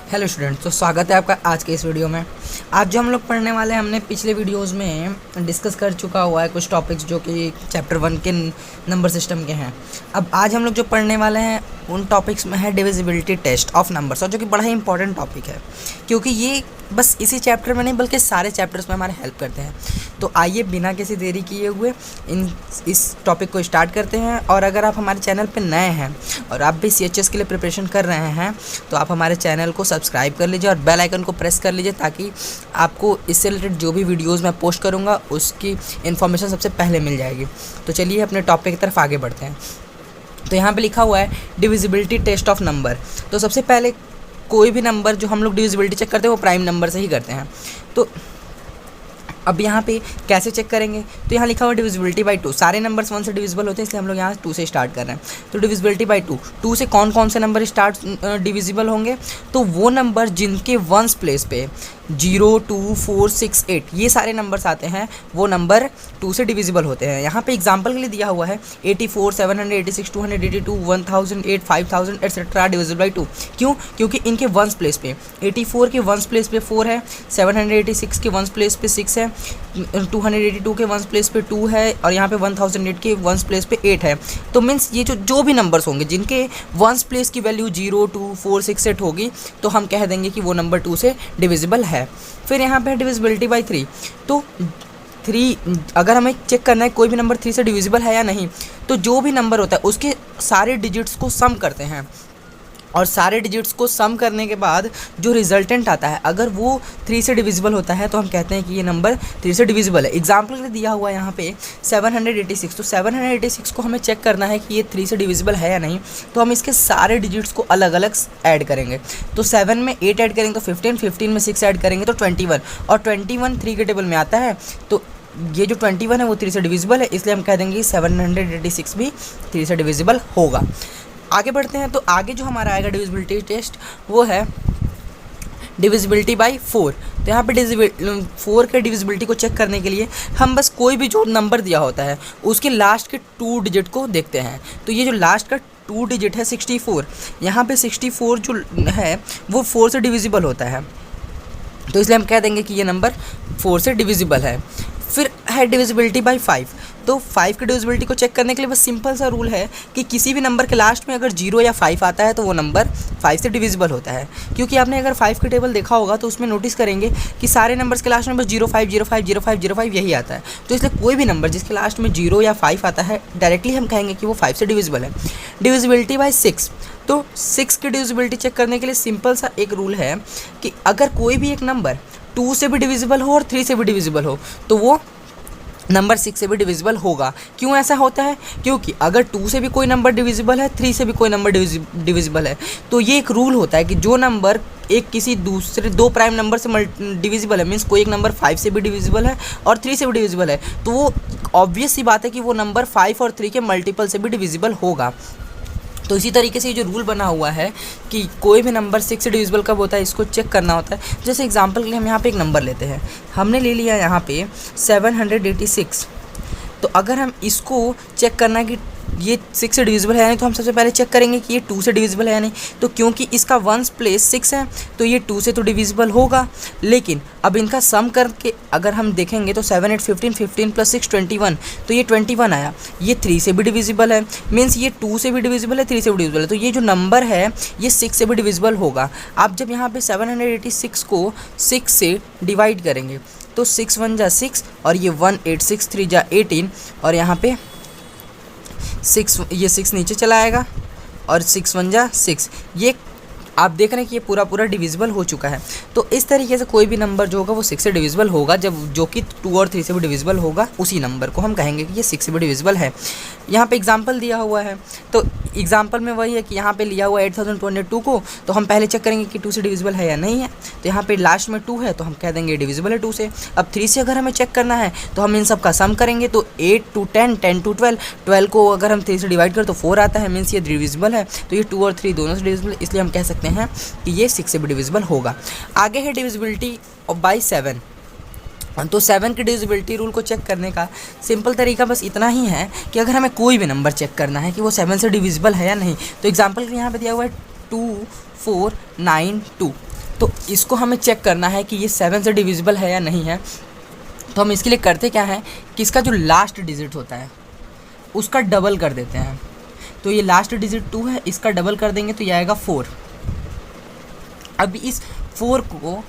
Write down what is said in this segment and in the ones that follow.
Hello students, तो स्वागत है आपका आज के इस वीडियो में। आज जो हम लोग पढ़ने वाले हैं, हमने पिछले वीडियोस में डिस्कस कर चुका हुआ है कुछ टॉपिक्स जो कि चैप्टर 1 के नंबर सिस्टम के हैं। अब आज हम लोग जो पढ़ने वाले हैं उन टॉपिक्स में है डिविजिबिलिटी टेस्ट ऑफ नंबर्स, और जो कि बड़ा ही इंपॉर्टेंट टॉपिक है क्योंकि ये बस इसी चैप्टर में नहीं बल्कि सारे चैप्टर्स में हमारे हेल्प करते हैं। तो आइए बिना किसी देरी किए हुए इस टॉपिक को स्टार्ट करते हैं। और अगर आप हमारे चैनल पर नए हैं और आप भी CHS के लिए प्रिपरेशन कर रहे हैं तो आप हमारे चैनल को सब्सक्राइब कर लीजिए और बेल आइकन को प्रेस कर लीजिए ताकि आपको इससे रिलेटेड जो भी वीडियोस मैं पोस्ट करूंगा उसकी इन्फॉर्मेशन सबसे पहले मिल जाएगी। तो चलिए अपने टॉपिक की तरफ आगे बढ़ते हैं। तो यहाँ पे लिखा हुआ है डिविजिबिलिटी टेस्ट ऑफ नंबर। तो सबसे पहले कोई भी नंबर जो हम लोग डिविजिबिलिटी चेक करते हैं वो प्राइम नंबर से ही करते हैं। तो अब यहाँ पे कैसे चेक करेंगे, तो यहाँ लिखा हुआ डिविजिबिलिटी बाई 2। सारे नंबर्स 1 से डिविजिबल होते हैं, इसलिए हम लोग यहाँ 2 से स्टार्ट कर रहे हैं। तो डिविजिबिलिटी बाई 2 से कौन कौन से नंबर डिविजिबल होंगे, तो वो नंबर जिनके वंस प्लेस पे 0, 2, 4, 6, 8 ये सारे नंबर्स आते हैं वो नंबर 2 से डिविजिबल होते हैं। यहाँ पे एग्जांपल के लिए दिया हुआ है 84, 786, 282, 1008, 5000 एक्सेट्रा डिविजिबल बाई 2। क्यों? क्योंकि इनके वंस प्लेस पे 84 के वंस प्लेस पे 4 है, 786 के वंस प्लेस पे 6 है, 282 के वंस प्लेस पे 2 है और यहाँ पे 1008 के वंस प्लेस पे 8 है। तो मीन्स ये जो भी नंबर्स होंगे जिनके वंस प्लेस की वैल्यू 0, 2, 4, 6, 8 होगी तो हम कह देंगे कि वो नंबर 2 से डिविजिबल है। फिर यहाँ पे है डिविजिबिलिटी बाई 3। तो 3 अगर हमें चेक करना है कोई भी नंबर 3 से डिविजिबल है या नहीं, तो जो भी नंबर होता है उसके सारे डिजिट्स को सम करते हैं और सारे डिजिट्स को सम करने के बाद जो रिजल्टेंट आता है अगर वो 3 से डिविजिबल होता है तो हम कहते हैं कि ये नंबर 3 से डिविजिबल है। एग्जाम्पल के लिए दिया हुआ है यहाँ पे 786। तो 786 को हमें चेक करना है कि ये 3 से डिविजिबल है या नहीं, तो हम इसके सारे डिजिट्स को अलग अलग ऐड करेंगे। तो 7 में 8 ऐड करेंगे तो 15, 15 में 6 ऐड करेंगे तो 21, और 21 3 के टेबल में आता है। तो ये जो 21 है वो 3 से डिविजिबल है, इसलिए हम कह देंगे कि 786 भी 3 से डिविजिबल होगा। आगे बढ़ते हैं। तो आगे जो हमारा आएगा डिविजिबिलिटी टेस्ट वो है डिविजिबिलिटी बाई 4। तो यहाँ पे 4 के डिविजिबिलिटी को चेक करने के लिए हम बस कोई भी जो नंबर दिया होता है उसके लास्ट के 2 डिजिट को देखते हैं। तो ये जो लास्ट का 2 डिजिट है 64, यहाँ पे 64 जो है वो 4 से डिविजिबल होता है, तो इसलिए हम कह देंगे कि ये नंबर 4 से डिविजिबल है। फिर है डिविजिबिलिटी बाई 5। तो 5 की डिविजिबिलिटी को चेक करने के लिए बस सिंपल सा रूल है कि किसी भी नंबर के लास्ट में अगर 0 या 5 आता है तो वो नंबर 5 से डिविजिबल होता है। क्योंकि आपने अगर 5 के टेबल देखा होगा तो उसमें नोटिस करेंगे कि सारे नंबर्स के लास्ट में बस 05, 05, 05, 05 यही आता है। तो इसलिए कोई भी नंबर जिसके लास्ट में 0 या 5 आता है डायरेक्टली हम कहेंगे कि वो 5 से डिविजिबल है। Divisibility by 6। तो 6 की डिविजिबिलिटी चेक करने के लिए सिंपल सा एक रूल है कि अगर कोई भी एक नंबर 2 से भी डिविजिबल हो और 3 से भी डिविजिबल हो तो वो नंबर 6 से भी डिविजिबल होगा। क्यों ऐसा होता है? क्योंकि अगर 2 से भी कोई नंबर डिविजिबल है, 3 से भी कोई नंबर डिविजिबल है, तो ये एक रूल होता है कि जो नंबर एक किसी दूसरे 2 प्राइम नंबर से डिविजिबल है, मीन्स कोई एक नंबर 5 से भी डिविजिबल है और 3 से भी डिविजिबल है, तो वो ऑब्वियस सी बात है कि वो नंबर 5 और 3 के मल्टीपल से भी डिविजिबल होगा। तो इसी तरीके से ये जो रूल बना हुआ है कि कोई भी नंबर 6 से डिविजिबल कब होता है इसको चेक करना होता है। जैसे एग्जांपल के लिए हम यहाँ पे एक नंबर लेते हैं, हमने ले लिया यहाँ पे 786। तो अगर हम इसको चेक करना है कि ये 6 से डिविजिबल है या नहीं, तो हम सबसे पहले चेक करेंगे कि ये 2 से डिविजिबल है या नहीं। तो क्योंकि इसका वंस प्लेस 6 है तो ये 2 से तो डिविजिबल होगा, लेकिन अब इनका सम करके अगर हम देखेंगे तो 7, 8, 15, 15 + 6 21, तो ये 21 आया। ये 3 से भी डिविजिबल है, मीन्स ये 2 से भी डिविजिबल है, 3 से भी डिविजिबल है, तो ये जो नंबर है ये 6 से भी डिविजिबल होगा। आप जब यहाँ पे 786 को 6 से डिवाइड करेंगे तो 6 1 जा 6 और ये 1 8 6 3 जा 18 और यहाँ पे 6 ये 6 नीचे चला आएगा और 6 1 जा 6। ये आप देख रहे हैं कि ये पूरा डिविजिबल हो चुका है। तो इस तरीके से कोई भी नंबर जो होगा वो 6 से डिविजिबल होगा, जब जो कि 2 और 3 से भी डिविजिबल होगा उसी नंबर को हम कहेंगे कि ये 6 से भी डिविजिबल है। यहाँ पे एग्जांपल दिया हुआ है, तो एग्जांपल में वही है कि यहाँ पे लिया हुआ 8202 को, तो हम पहले चेक करेंगे कि 2 से डिविजिबल है या नहीं है। तो यहाँ पे लास्ट में 2 है तो हम कह देंगे डिविजिबल है 2 से। अब 3 से अगर हमें चेक करना है तो हम इन सब का सम करेंगे, तो 8 to 10, 10 to 12, 12 को अगर हम 3 से डिवाइड करें तो 4 आता है, मीन्स ये डिविजिबल है। तो ये 2 और 3 दोनों से डिविजिबल, इसलिए हम कह सकते हैं कि ये 6 से भी डिविजिबल होगा। आगे है डिविजिबिलिटी बाई 7। तो 7 की डिविजिबिलिटी रूल को चेक करने का सिंपल तरीका बस इतना ही है कि अगर हमें कोई भी नंबर चेक करना है कि वो 7 से डिविजिबल है या नहीं, तो एग्जांपल यहाँ पे दिया हुआ है 2492। तो इसको हमें चेक करना है कि ये 7 से डिविजिबल है या नहीं है। तो हम इसके लिए करते क्या है कि इसका जो लास्ट डिजिट होता है उसका डबल कर देते हैं। तो ये लास्ट डिजिट 2 है, इसका डबल कर देंगे तो ये आएगा 4। अब इस 4 को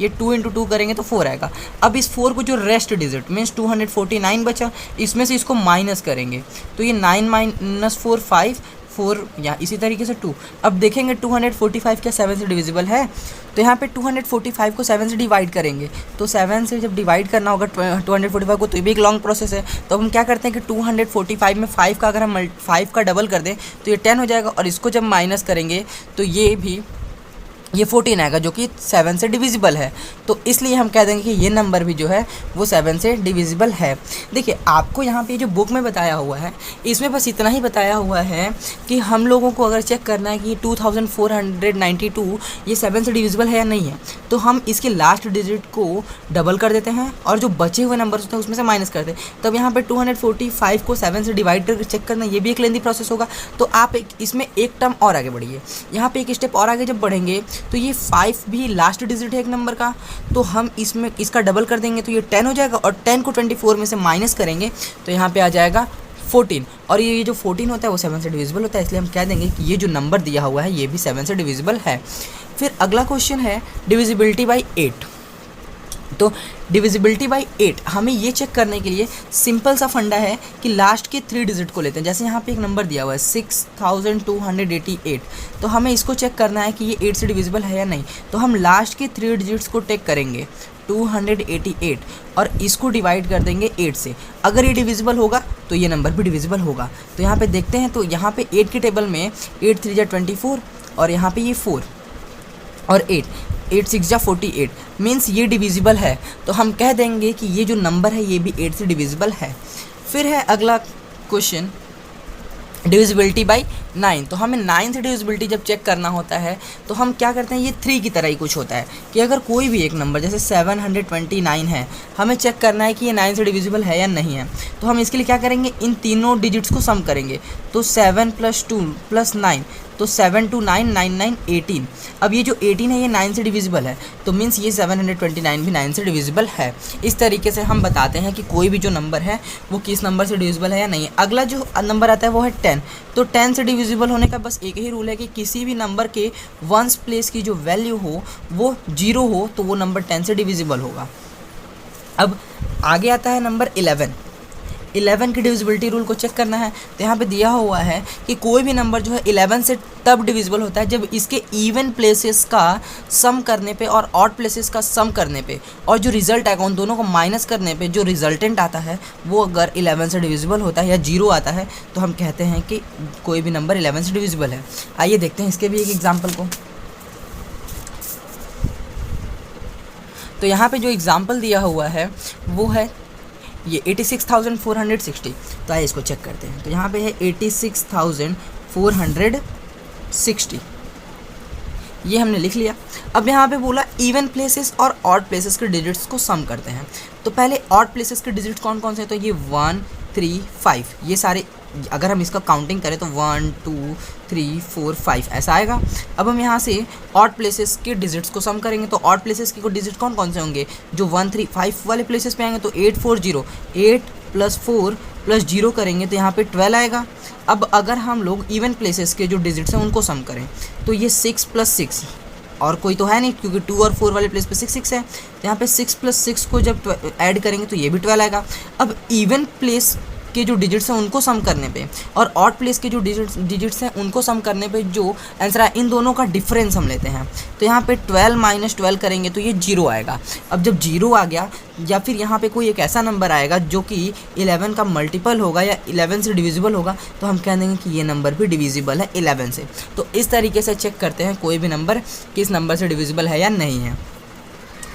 ये 2 इंटू 2 करेंगे तो 4 आएगा। अब इस 4 को जो रेस्ट डिजिट मीन्स 249 बचा, इसमें से इसको माइनस करेंगे तो ये 9 माइनस 4 5 4 या इसी तरीके से 2। अब देखेंगे 245 क्या 7 से डिविजिबल है, तो यहाँ पे 245 को 7 से डिवाइड करेंगे। तो 7 से जब डिवाइड करना होगा 245 को, तो ये भी एक लॉन्ग प्रोसेस है। तो हम क्या करते हैं कि 245 में 5 का अगर हम 5 का डबल कर दें तो ये 10 हो जाएगा, और इसको जब माइनस करेंगे तो ये 14 आएगा जो कि 7 से डिविजिबल है। तो इसलिए हम कह देंगे कि ये नंबर भी जो है वो 7 से डिविजिबल है। देखिए आपको यहाँ पे जो बुक में बताया हुआ है इसमें बस इतना ही बताया हुआ है कि हम लोगों को अगर चेक करना है कि 2492 ये 7 से डिविजिबल है या नहीं है, तो हम इसके लास्ट डिजिट को डबल कर देते हैं और जो बचे हुए नंबर होते हैं उसमें से माइनस करते हैं। तब यहाँ पे 245 को 7 से डिवाइड करके चेक करना, ये भी एक लेंथी प्रोसेस होगा। तो आप इसमें एक टर्म और आगे बढ़िए, यहाँ पे एक स्टेप और आगे जब बढ़ेंगे तो ये 5 भी लास्ट डिजिट है एक नंबर का, तो हम इसमें इसका डबल कर देंगे तो ये 10 हो जाएगा, और 10 को 24 में से माइनस करेंगे तो यहाँ पे आ जाएगा 14। और ये जो 14 होता है वो 7 से डिविजिबल होता है, इसलिए हम कह देंगे कि ये जो नंबर दिया हुआ है ये भी 7 से डिविजिबल है। फिर अगला क्वेश्चन है डिविजिबिलिटी बाई 8। तो डिविजिबिलिटी बाई 8 हमें ये चेक करने के लिए सिंपल सा फंडा है कि लास्ट के 3 डिजिट को लेते हैं। जैसे यहाँ पे एक नंबर दिया हुआ है 6288, तो हमें इसको चेक करना है कि ये 8 से डिविजिबल है या नहीं। तो हम लास्ट के 3 डिजिट्स को टेक करेंगे 288 और इसको डिवाइड कर देंगे 8 से। अगर ये डिविजिबल होगा तो ये नंबर भी डिविजिबल होगा। तो यहाँ पे देखते हैं, तो यहाँ पे 8 के टेबल में 8 3 जा 24 और यहाँ पे ये 4 और 8 6 जा 48 मीन्स ये डिविजिबल है। तो हम कह देंगे कि ये जो नंबर है ये भी 8 से डिविजिबल है। फिर है अगला क्वेश्चन डिविजिबिलिटी बाई 9। तो हमें 9 से डिविजिबिलिटी जब चेक करना होता है तो हम क्या करते हैं, ये 3 की तरह ही कुछ होता है कि अगर कोई भी एक नंबर जैसे 729 है, हमें चेक करना है कि ये 9 से डिविजिबल है या नहीं है। तो हम इसके लिए क्या करेंगे, इन तीनों डिजिट्स को सम करेंगे। तो 7 + 2 + 9, तो 7 2 9 9 9 18। अब ये जो 18 है ये 9 से डिविजिबल है, तो मीन्स ये 729 भी 9 से डिविजिबल है। इस तरीके से हम बताते हैं कि कोई भी जो नंबर है वो किस नंबर से डिविजिबल है या नहीं है। अगला जो नंबर आता है वो है 10। तो 10 से डिविजिबल होने का बस एक ही रूल है कि किसी भी नंबर के वंस प्लेस की जो वैल्यू हो वो 0 हो तो वो नंबर 10 से डिविजिबल होगा। अब आगे आता है नंबर 11 की डिविजिबिलिटी रूल को चेक करना है। तो यहाँ पे दिया हुआ है कि कोई भी नंबर जो है 11 से तब डिविजिबल होता है जब इसके इवन प्लेसेस का सम करने पे और ऑड प्लेसेस का सम करने पे और जो रिजल्ट आएगा उन दोनों को माइनस करने पे जो रिजल्टेंट आता है वो अगर 11 से डिविजिबल होता है या 0 आता है तो हम कहते हैं कि कोई भी नंबर 11 से डिविजिबल है। आइए देखते हैं इसके भी एक एग्जाम्पल को। तो यहाँ पे जो एग्जाम्पल दिया हुआ है वो है ये 86,460। तो आइए इसको चेक करते हैं। तो यहाँ पे है 86,460, ये हमने लिख लिया। अब यहाँ पे बोला इवन प्लेसेस और ऑड प्लेसेस के डिजिट्स को सम करते हैं। तो पहले ऑड प्लेसेस के डिजिट्स कौन कौन से हैं, तो ये 1 3 5 ये सारे, अगर हम इसका काउंटिंग करें तो 1 2 3 4 5 ऐसा आएगा। अब हम यहाँ से ऑड प्लेसेस के डिजिट्स को सम करेंगे। तो ऑड प्लेसेस के डिजिट कौन कौन से होंगे, जो 1 3 5 वाले प्लेसेस पे आएंगे तो 8 4 0, 8 + 4 + 0 करेंगे तो यहाँ पे 12 आएगा। अब अगर हम लोग इवन प्लेसेस के जो डिजिट्स हैं उनको सम करें तो ये 6 + 6 और कोई तो है नहीं क्योंकि 2 और 4 वाले प्लेस पे 6 6 है। तो यहाँ पे 6 + 6 को जब ऐड करेंगे तो ये भी 12 आएगा। अब इवन प्लेस के जो डिजिट्स हैं उनको सम करने पे और ऑड प्लेस के जो डिजिट्स हैं उनको सम करने पे जो आंसर है इन दोनों का डिफरेंस हम लेते हैं। तो यहाँ पे 12 - 12 करेंगे तो ये 0 आएगा। अब जब 0 आ गया या फिर यहाँ पे कोई एक ऐसा नंबर आएगा जो कि 11 का मल्टीपल होगा या 11 से डिविजिबल होगा तो हम कह देंगे कि ये नंबर भी डिविजिबल है 11 से। तो इस तरीके से चेक करते हैं कोई भी नंबर किस नंबर से डिविजिबल है या नहीं है।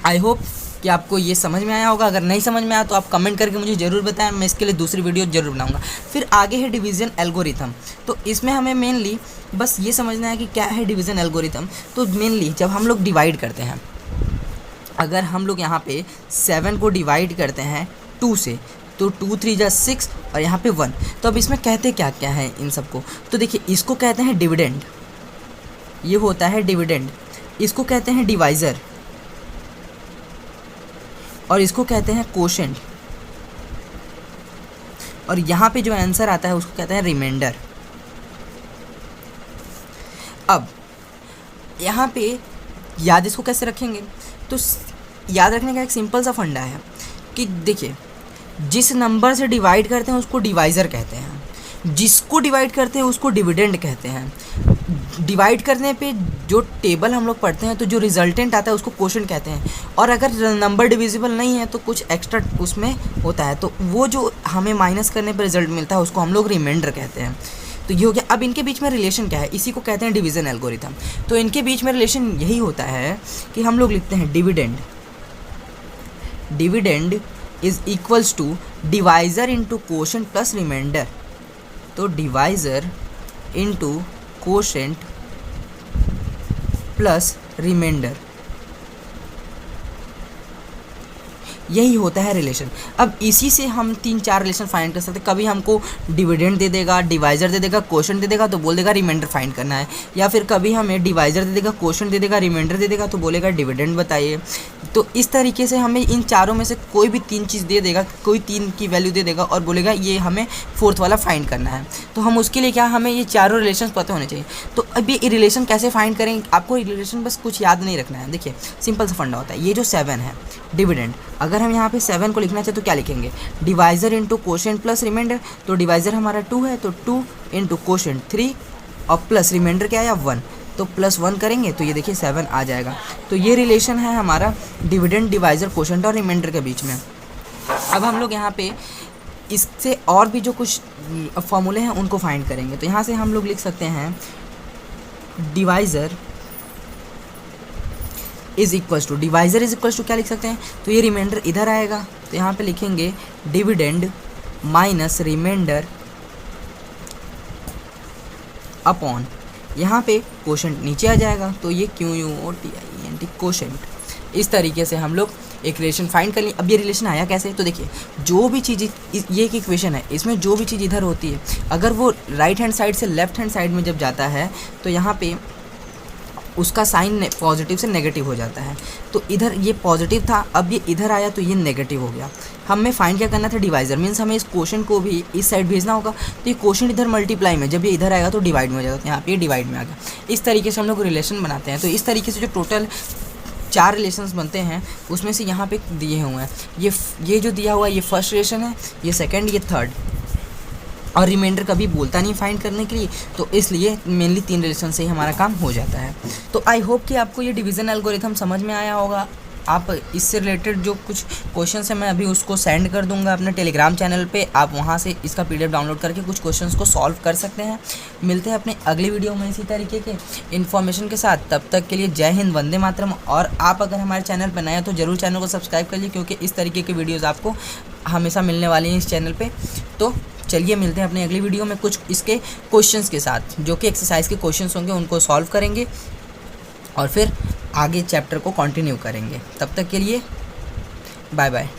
आई होप कि आपको ये समझ में आया होगा। अगर नहीं समझ में आया तो आप कमेंट करके मुझे ज़रूर बताएं, मैं इसके लिए दूसरी वीडियो ज़रूर बनाऊंगा। फिर आगे है डिवीज़न एल्गोरिथम। तो इसमें हमें मेनली बस ये समझना है कि क्या है डिवीज़न एल्गोरिथम। तो मेनली जब हम लोग डिवाइड करते हैं, अगर हम लोग यहाँ पे 7 को डिवाइड करते हैं 2 से तो 2 3 जा 6 और यहाँ पे 1। तो अब इसमें कहते क्या क्या है इन सबको, तो देखिए इसको कहते हैं डिविडेंड, ये होता है डिविडेंड। इसको कहते हैं डिवाइज़र और इसको कहते हैं कोशेंट, और यहाँ पे जो आंसर आता है उसको कहते हैं रिमाइंडर। अब यहाँ पे याद इसको कैसे रखेंगे, तो याद रखने का एक सिंपल सा फंडा है कि देखिए, जिस नंबर से डिवाइड करते हैं उसको डिवाइज़र कहते हैं, जिसको डिवाइड करते हैं उसको डिविडेंड कहते हैं। डिवाइड करने पे जो टेबल हम लोग पढ़ते हैं तो जो रिजल्टेंट आता है उसको कोशेंट कहते हैं, और अगर नंबर डिविजिबल नहीं है तो कुछ एक्स्ट्रा उसमें होता है, तो वो जो हमें माइनस करने पर रिजल्ट मिलता है उसको हम लोग रिमाइंडर कहते हैं। तो ये हो गया। अब इनके बीच में रिलेशन क्या है, इसी को कहते हैं डिवीज़न एल्गोरिथम। तो इनके बीच में रिलेशन यही होता है कि हम लोग लिखते हैं dividend is equals to divisor into quotient plus remainder. तो divisor into quotient plus remainder, यही होता है रिलेशन। अब इसी से हम 3-4 रिलेशन फाइंड कर सकते हैं। कभी हमको डिविडेंड दे देगा, डिवाइज़र दे देगा, कोशेंट दे देगा तो बोल देगा रिमाइंडर फाइंड करना है, या फिर कभी हमें डिवाइज़र दे देगा, कोशेंट दे देगा, रिमाइंडर दे देगा तो बोलेगा डिविडेंड बताइए। तो इस तरीके से हमें इन चारों में से कोई भी 3 चीज़ दे देगा, कोई 3 की वैल्यू दे देगा और बोलेगा ये हमें 4th वाला फाइंड करना है। तो हम उसके लिए क्या, हमें ये चारों रिलेशन पता होने चाहिए। तो अब ये रिलेशन कैसे फाइंड करेंगे, आपको रिलेशन बस कुछ याद नहीं रखना है। देखिए सिंपल सा फंडा होता है, ये जो 7 है डिविडेंड, अगर हम यहाँ पे 7 को लिखना चाहे तो क्या लिखेंगे, divisor into quotient plus remainder. तो डिवाइज़र हमारा 2 है तो 2 इंटू कोशेंट 3 और प्लस रिमाइंडर क्या आया 1, तो +1 करेंगे तो ये देखिए 7 आ जाएगा। तो ये रिलेशन है हमारा डिविडेंड, डिवाइज़र, कोशेंट और रिमाइंडर के बीच में। अब हम लोग यहाँ पे इससे और भी जो कुछ फॉर्मूले हैं उनको फाइंड करेंगे। तो यहाँ से हम लोग लिख सकते हैं डिवाइज़र इज इक्वल्स टू क्या लिख सकते हैं, तो ये रिमाइंडर इधर आएगा तो यहाँ पे लिखेंगे डिविडेंड माइनस रिमाइंडर अपॉन, यहाँ पे कोशेंट नीचे आ जाएगा तो ये QUOTIENT कोशेंट। इस तरीके से हम लोग एक रिलेशन फाइंड कर लिए। अब ये रिलेशन आया कैसे, तो देखिए जो भी चीज़, ये एक इक्वेशन है, इसमें जो भी चीज़ इधर होती है अगर वो राइट हैंड साइड से लेफ्ट हैंड साइड में जब जाता है तो यहाँ पे उसका साइन पॉजिटिव से नेगेटिव हो जाता है। तो इधर ये पॉजिटिव था, अब ये इधर आया तो ये नेगेटिव हो गया। हमें फाइंड क्या करना था, डिवाइज़र, मीन्स हमें इस क्वेश्चन को भी इस साइड भेजना होगा। तो ये क्वेश्चन इधर मल्टीप्लाई में, जब ये इधर आएगा तो डिवाइड में हो जाएगा, तो यहाँ पे ये डिवाइड में आ गया। इस तरीके से हम लोग रिलेशन बनाते हैं। तो इस तरीके से जो टोटल 4 रिलेशंस बनते हैं उसमें से यहाँ पे दिए हुए हैं, ये जो दिया हुआ है ये फर्स्ट रिलेशन है, ये सेकेंड, ये थर्ड, और रिमाइंडर कभी बोलता नहीं फाइंड करने के लिए, तो इसलिए मेनली 3 रिलेशन से ही हमारा काम हो जाता है। तो आई होप कि आपको ये डिवीज़न एल्गोरिथम समझ में आया होगा। आप इससे रिलेटेड जो कुछ क्वेश्चंस हैं मैं अभी उसको सेंड कर दूंगा अपने टेलीग्राम चैनल पे, आप वहाँ से इसका PDF डाउनलोड करके कुछ क्वेश्चंस को सॉल्व कर सकते हैं। मिलते हैं अपने अगली वीडियो में इसी तरीके के इन्फॉर्मेशन के साथ। तब तक के लिए जय हिंद, वंदे मातरम। और आप अगर हमारे चैनल पर नए हैं तो ज़रूर चैनल को सब्सक्राइब कर लीजिए, क्योंकि इस तरीके की वीडियोज़ आपको हमेशा मिलने वाली हैं इस चैनल पर। तो चलिए मिलते हैं अपनी अगली वीडियो में कुछ इसके क्वेश्चंस के साथ, जो कि एक्सरसाइज के क्वेश्चंस होंगे, उनको सॉल्व करेंगे और फिर आगे चैप्टर को कंटिन्यू करेंगे। तब तक के लिए बाय बाय।